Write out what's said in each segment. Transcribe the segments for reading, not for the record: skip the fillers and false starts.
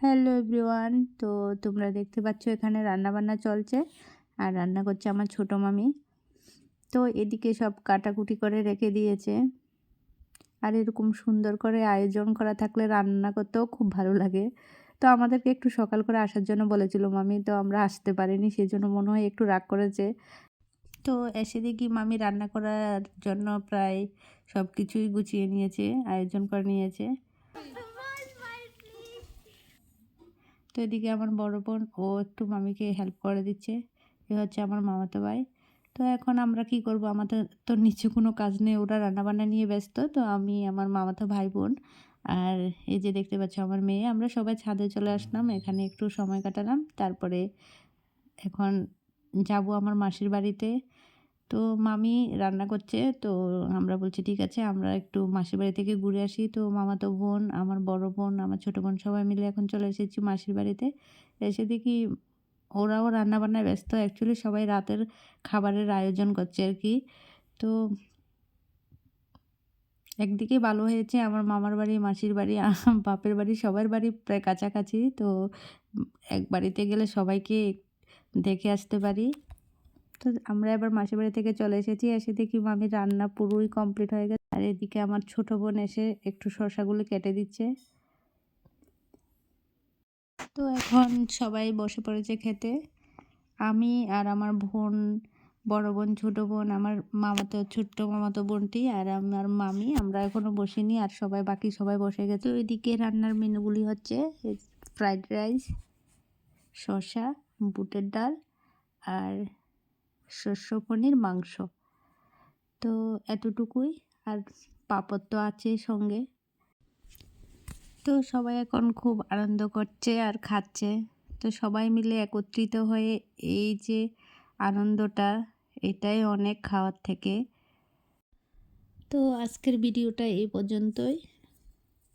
Hello everyone, তো তোমরা দেখতে পাচ্ছ এখানে রান্না বান্না চলছে আর রান্না করছে আমার ছোট মামি। তো এদিকে সব কাটাকুটি করে রেখে দিয়েছে। আর এরকম সুন্দর করে আয়োজন করা থাকলে রান্না করতেও খুব ভালো লাগে। তো আমাদেরকে একটু সকাল করে আসার জন্য বলেছিল মামি, তো আমরা আসতে পারিনি, সেই জন্য মনে হয় একটু রাগ করেছে। তো এসে দেখি মামি রান্না করার জন্য প্রায় সব কিছুই গুছিয়ে নিয়েছে, আয়োজন করে নিয়েছে। তো এদিকে আমার বড় বোন ও একটু মামিকে হেল্প করে দিচ্ছে। এ হচ্ছে আমার মামাতো ভাই। তো এখন আমরা কি করব, আমাদের তো নিচে কোনো কাজ নেই, ওরা রান্নাবান্না নিয়ে ব্যস্ত। তো আমি, আমার মামাতো ভাই বোন আর এই যে দেখতে পাচ্ছ আমার মেয়ে, আমরা সবাই ছাদে চলে আসলাম, এখানে একটু সময় কাটালাম। তারপরে এখন যাব আমার মাসির বাড়িতে। তো মামি রান্না করছে, তো আমরা বলছি ঠিক আছে আমরা একটু মাসির বাড়ি থেকে ঘুরে আসি। তো মামাতো বোন, আমার বড় বোন, আমার ছোটো বোন সবাই মিলে এখন চলে এসেছি মাসির বাড়িতে। এসে দেখি ওরাও রান্নাবান্নায় ব্যস্ত। অ্যাকচুয়ালি সবাই রাতের খাবারের আয়োজন করছে আর কি। তো একদিকে ভালো হয়েছে, আমার মামার বাড়ি, মাসির বাড়ি, বাপের বাড়ি, সবার বাড়ি প্রায় কাছাকাছি। তো এক বাড়িতে গেলে সবাইকে দেখে আসতে পারি। তো আমরা এবার মাসির বাড়ি থেকে চলে এসেছি। এসে দেখি মামির রান্না পুরোই কমপ্লিট হয়ে গেছে। আর এদিকে আমার ছোট বোন এসে একটু শসাগুলো কেটে দিচ্ছে। তো এখন সবাই বসে পড়েছে খেতে। আমি আর আমার বোন, বড় বোন, ছোট বোন, আমার মামাতো ছোট্ট মামাতো বোনটি আর আমার মামি, আমরা এখনও বসিনি। আর সবাই বাকি সবাই বসে গেছে। ওইদিকে রান্নার মেনুগুলি হচ্ছে ফ্রাইড রাইস, শসা, বুটের ডাল আর শস্য পনির মাংস। তো এতটুকুই, আর পাঁপড় তো আছে সঙ্গে। তো সবাই এখন খুব আনন্দ করছে আর খাচ্ছে। তো সবাই মিলে একত্রিত হয়ে এই যে আনন্দটা, এটাই অনেক খাওয়ার থেকে। তো আজকের ভিডিওটা এই পর্যন্তই।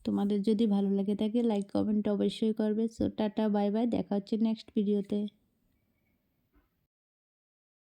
তোমাদের যদি ভালো লাগে থাকে লাইক কমেন্ট অবশ্যই করবে। সো টাটা বাই বাই, দেখা হচ্ছে নেক্সট ভিডিওতে।